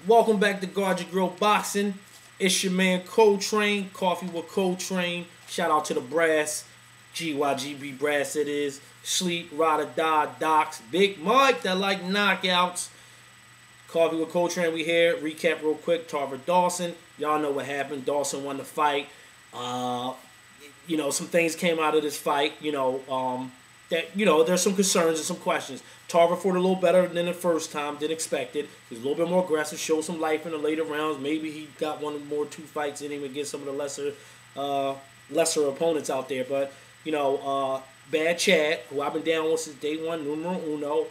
Welcome back to Guard Your Grill Boxing. It's your man Coltrane, Coffee with Coltrane. Shout out to the brass, GYGB brass it is. Sleep, Ride or Die, Docs, Big Mike that like knockouts. Coffee with Coltrane, we here. Recap real quick, Tarver Dawson. Y'all know what happened. Dawson won the fight. Some things came out of this fight, there's some concerns and some questions. Tarver fought a little better than the first time, didn't expect it. He was a little bit more aggressive, showed some life in the later rounds. Maybe he got two fights in him against some of the lesser opponents out there. But, Bad Chad, who I've been down with since day one, numero uno.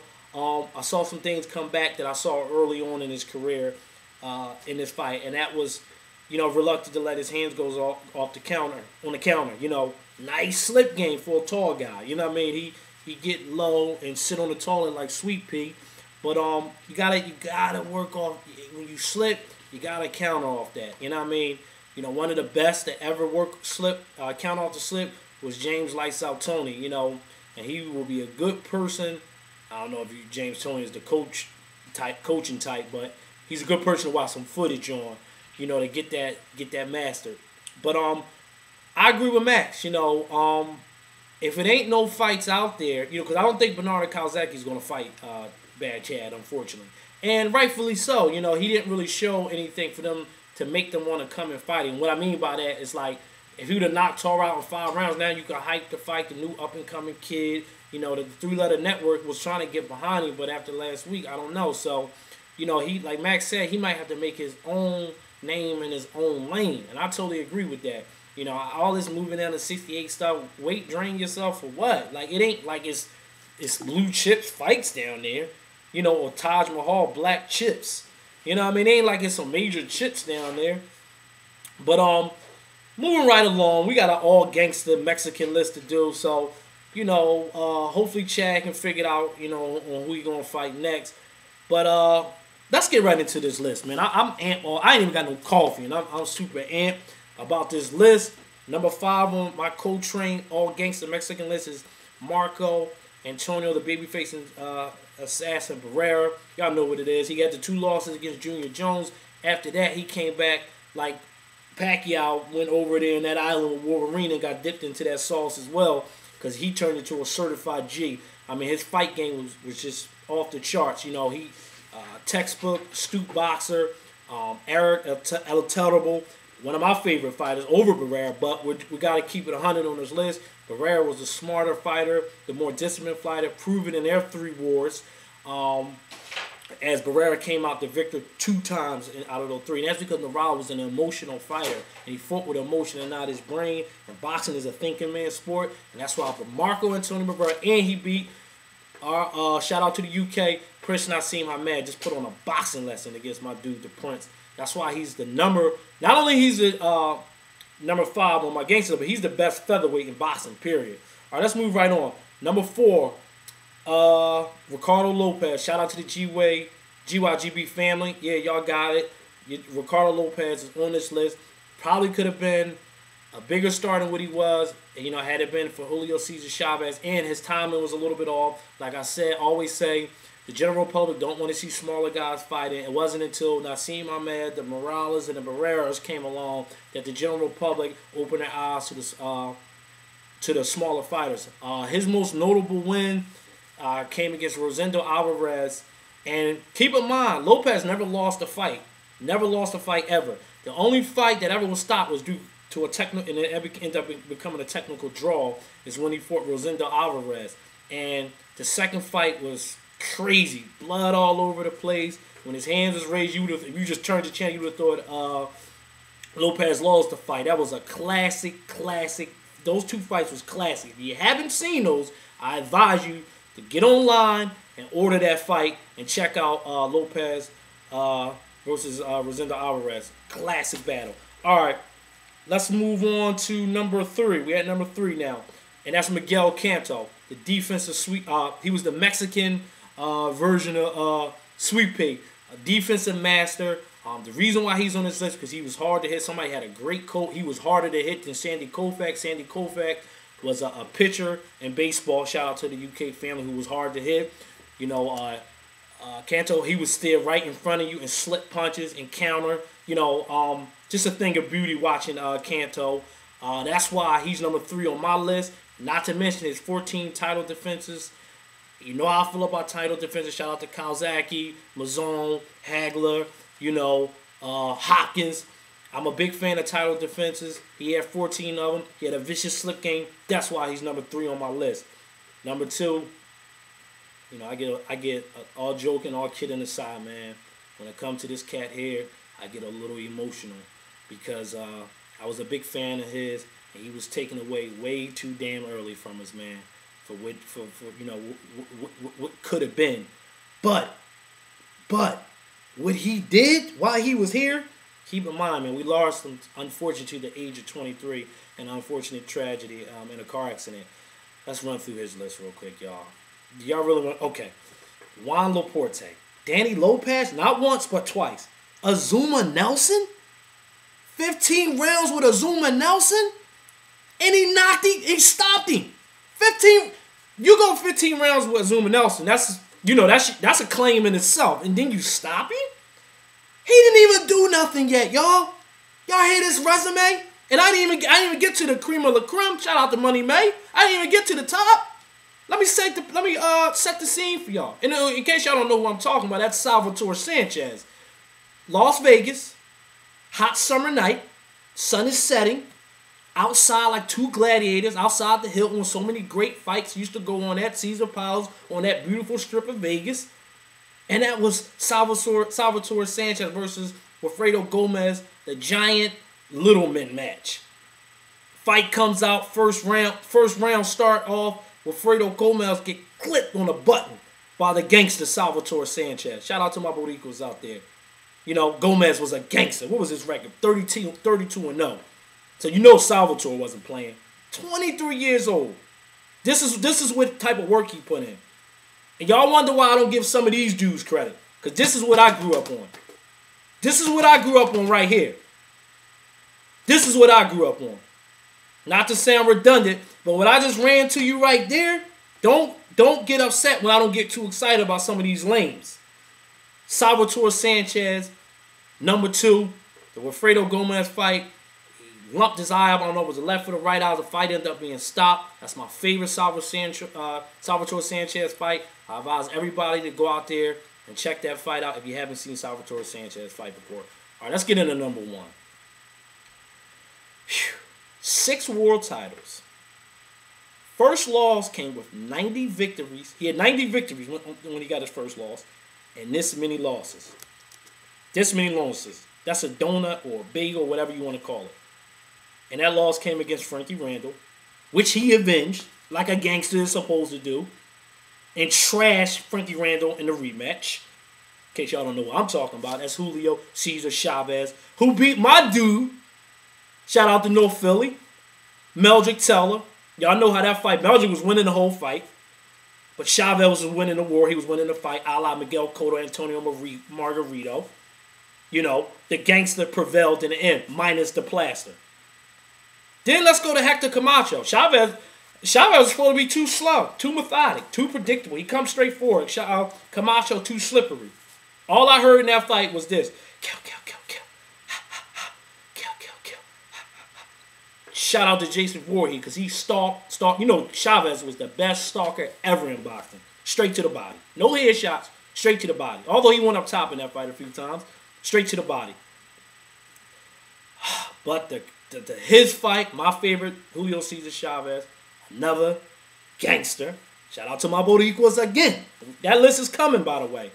I saw some things come back that I saw early on in his career in this fight, and that was, reluctant to let his hands go off the counter, on the counter. Nice slip game for a tall guy. You know what I mean? He get low and sit on the toilet like Sweet Pea. But you gotta work off when you slip. You gotta counter off that. You know what I mean? One of the best to ever work counter off the slip was James Lights Out Tony. And he will be a good person. I don't know if James Tony is the coaching type, but he's a good person to watch some footage on. To get that mastered. But I agree with Max. If it ain't no fights out there, because I don't think Bernardo Calzaghe is going to fight Bad Chad, unfortunately. And rightfully so. He didn't really show anything for them to make them want to come and fight him. What I mean by that is, like, if he would have knocked Tarver out in 5 rounds, now you can hype the fight, the new up-and-coming kid. The three-letter network was trying to get behind him, but after last week, I don't know. So, he, like Max said, he might have to make his own name in his own lane. And I totally agree with that. All this moving down to 68 stuff, weight drain yourself for what? Like, it ain't like it's blue chips fights down there, or Taj Mahal black chips. It ain't like it's some major chips down there. But moving right along, we got an all gangster Mexican list to do. So, hopefully Chad can figure it out, on who he gonna fight next. But let's get right into this list, man. I'm amped. I ain't even got no coffee, and I'm super amped about this list. Number 5 on my Coltrane all gangster Mexican list is Marco Antonio, the babyface assassin Barrera. Y'all know what it is. He got the 2 losses against Junior Jones. After that, he came back like Pacquiao went over there in that island with Wolverine and got dipped into that sauce as well, because he turned into a certified G. I mean, his fight game was just off the charts. He textbook stoop boxer. Eric El Terrible, one of my favorite fighters over Barrera, but we got to keep it 100 on this list. Barrera was the smarter fighter, the more disciplined fighter, proven in their 3 wars. As Barrera came out the victor 2 times out of those 3. And that's because Navarro was an emotional fighter. And he fought with emotion and not his brain. And boxing is a thinking man's sport. And that's why for Marco Antonio Barrera, and he beat our, shout out to the UK, Prince Nassim Hamed, just put on a boxing lesson against my dude, the Prince. That's why he's the not only he's the number 5 on my gangster, but he's the best featherweight in boxing, period. All right, let's move right on. Number 4, Ricardo Lopez. Shout out to the GYGB family. Yeah, y'all got it. Ricardo Lopez is on this list. Probably could have been a bigger star than what he was. Had it been for Julio Cesar Chavez, and his timing was a little bit off. Like I said, always say, the general public don't want to see smaller guys fighting. It wasn't until Nassim Ahmed, the Morales, and the Barreras came along that the general public opened their eyes to the smaller fighters. His most notable win came against Rosendo Alvarez. And keep in mind, Lopez never lost a fight. Never lost a fight ever. The only fight that ever was stopped was due to a technical, and it ended up becoming a technical draw, is when he fought Rosendo Alvarez. And the second fight was crazy. Blood all over the place. When his hands was raised, if you just turned the channel, you would have thought Lopez lost the fight. That was a classic. Those 2 fights was classic. If you haven't seen those, I advise you to get online and order that fight and check out Lopez versus Rosendo Alvarez. Classic battle. All right, let's move on to number 3. We're at number 3 now, and that's Miguel Canto, the defensive sweep. He was the Mexican version of Sweet Pea, a defensive master. The reason why he's on this list because he was hard to hit. Somebody had a great coat. He was harder to hit than Sandy Koufax. Sandy Koufax was a pitcher in baseball. Shout out to the UK family who was hard to hit. Kanto, he would stare right in front of you and slip punches and counter. Just a thing of beauty watching Kanto. That's why he's number 3 on my list. Not to mention his 14 title defenses. You know how I feel about title defenses. Shout out to Kawasaki, Mazone, Hagler, Hopkins. I'm a big fan of title defenses. He had 14 of them. He had a vicious slip game. That's why he's number 3 on my list. Number 2, I get all joking, all kidding aside, man. When it comes to this cat here, I get a little emotional because I was a big fan of his, and he was taken away way too damn early from us, man. For what could have been, but what he did while he was here. Keep in mind, man, we lost him, unfortunately, to the age of 23, an unfortunate tragedy in a car accident. Let's run through his list real quick, y'all. Do y'all really want... Okay. Juan Laporte. Danny Lopez, not once, but twice. Azuma Nelson? 15 rounds with Azuma Nelson? And he stopped him. 15... You go 15 rounds with Azuma Nelson. That's a claim in itself. And then you stop him? He didn't even do nothing yet, y'all. Y'all hear this resume? And I didn't even get to the cream of the creme. Shout out to Money May. I didn't even get to the top. Let me set the scene for y'all. And in case y'all don't know who I'm talking about, that's Salvatore Sanchez. Las Vegas, hot summer night, sun is setting. Outside like two gladiators, outside the Hilton, with so many great fights used to go on at Caesar Palace, on that beautiful strip of Vegas. And that was Salvatore Sanchez versus Wilfredo Gomez, the giant Littleman match. Fight comes out, first round start off, Wilfredo Gomez get clipped on a button by the gangster Salvatore Sanchez. Shout out to my Boricuas out there. Gomez was a gangster. What was his record? 32-0. So Salvatore wasn't playing. 23 years old. This is what type of work he put in. And y'all wonder why I don't give some of these dudes credit. Because this is what I grew up on. This is what I grew up on right here. This is what I grew up on. Not to sound redundant, but what I just ran to you right there, don't get upset when I don't get too excited about some of these lames. Salvatore Sanchez, number 2, the Wilfredo Gomez fight. Lumped his eye up. I don't know if it was the left or the right eye. The fight ended up being stopped. That's my favorite Salvatore Sanchez fight. I advise everybody to go out there and check that fight out if you haven't seen Salvatore Sanchez fight before. All right, let's get into number 1. 6 world titles. First loss came with 90 victories. He had 90 victories when he got his first loss. And this many losses. This many losses. That's a donut or a bagel, whatever you want to call it. And that loss came against Frankie Randall, which he avenged, like a gangster is supposed to do, and trashed Frankie Randall in the rematch. In case y'all don't know what I'm talking about, that's Julio Cesar Chavez, who beat my dude. Shout out to North Philly, Meldrick Teller. Y'all know how that fight, Meldrick was winning the whole fight, but Chavez was winning the war. He was winning the fight, a la Miguel Cotto, Antonio Margarito. The gangster prevailed in the end, minus the plaster. Then let's go to Hector Camacho. Chavez was supposed to be too slow, too methodic, too predictable. He comes straight forward. Camacho too slippery. All I heard in that fight was this. Kill, kill, kill, kill. Ha, ha, ha. Kill, kill, kill. Ha, ha, ha. Shout out to Jason Voorhees because he stalked. Chavez was the best stalker ever in boxing. Straight to the body. No headshots, straight to the body. Although he went up top in that fight a few times, straight to the body. But his fight, my favorite, Julio Cesar Chavez, another gangster. Shout out to my Boricuas again. That list is coming, by the way.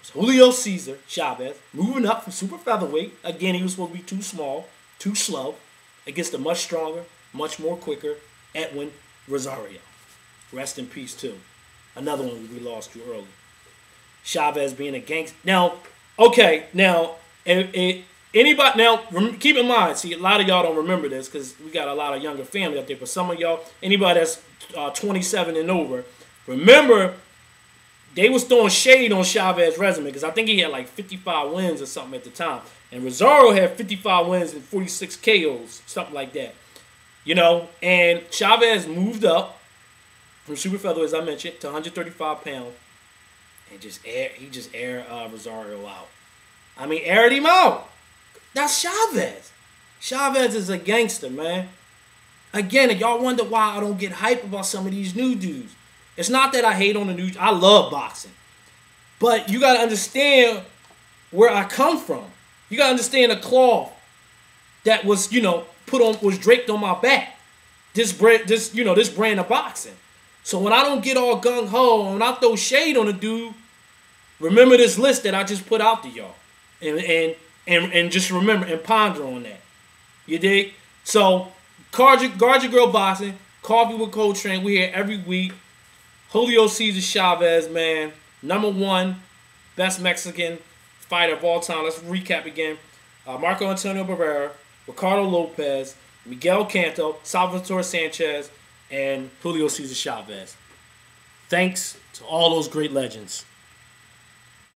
It's Julio Cesar Chavez, moving up from super featherweight. Again, he was supposed to be too small, too slow, against a much stronger, much more quicker Edwin Rosario. Rest in peace, too. Another one we lost too early. Chavez being a gangster. Now, anybody, keep in mind, see, a lot of y'all don't remember this because we got a lot of younger family out there, but some of y'all, anybody that's 27 and over, remember, they was throwing shade on Chavez's resume because I think he had like 55 wins or something at the time. And Rosario had 55 wins and 46 KOs, something like that. And Chavez moved up from super featherweight, as I mentioned, to 135 pounds. and he just aired Rosario out. I mean, aired him out. That's Chavez. Chavez is a gangster, man. Again, if y'all wonder why I don't get hype about some of these new dudes, it's not that I hate on the new. I love boxing, but you gotta understand where I come from. You gotta understand the cloth that was, was draped on my back. This brand of boxing. So when I don't get all gung ho, when I throw shade on a dude, remember this list that I just put out to y'all, and just remember and ponder on that. You dig? So guard your girl boxing. Coffee with Coltrane. We here every week. Julio Cesar Chavez, man, #1 best Mexican fighter of all time. Let's recap again. Marco Antonio Barrera, Ricardo Lopez, Miguel Canto, Salvatore Sanchez, and Julio Cesar Chavez. Thanks to all those great legends.